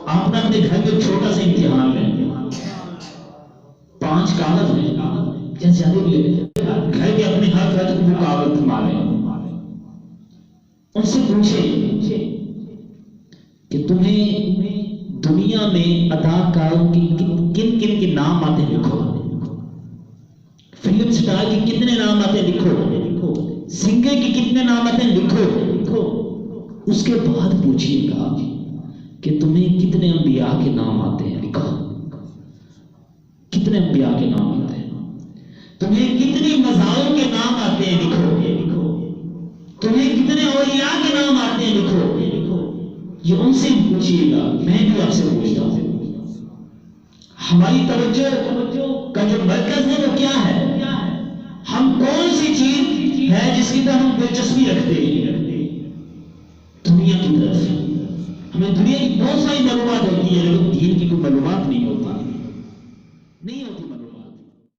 آپ نے اپنے گھر میں چھوٹا سا امتحان لیں، 5 کاغذ ہیں یا زیادہ بھی گھر کے اپنے ہر فرد کو کاغذ تھما لیں، ان سے پوچھیں کہ تمہیں دنیا میں اداکاروں کی کن کن کے نام آتے ہیں لکھو، فلم سٹار کے کتنے نام آتے ہیں لکھو، سنگر کے کتنے نام آتے ہیں لکھو۔ اس کے بعد پوچھئے گا کہ تمہیں کتنے انبیاء کے نام آتے ہیں لکھو، کتنے انبیاء کے نام آتے ہیں، تمہیں کتنی مزاروں کے نام آتے ہیں لکھو، تمہیں کتنے اولیاء کے نام آتے ہیں لکھو۔ یہ ان سے پوچھئے گا، میں بھی آپ سے پوچھتا ہوں۔ ہماری توجہ کا جو مرکز ہے وہ کیا ہے؟ ہم کون سی چیز ہے جس کی طرف ہم دلچسپی رکھتے ہیں؟ دنیا کی طرف۔ ہمیں دنیا کی بہت ساری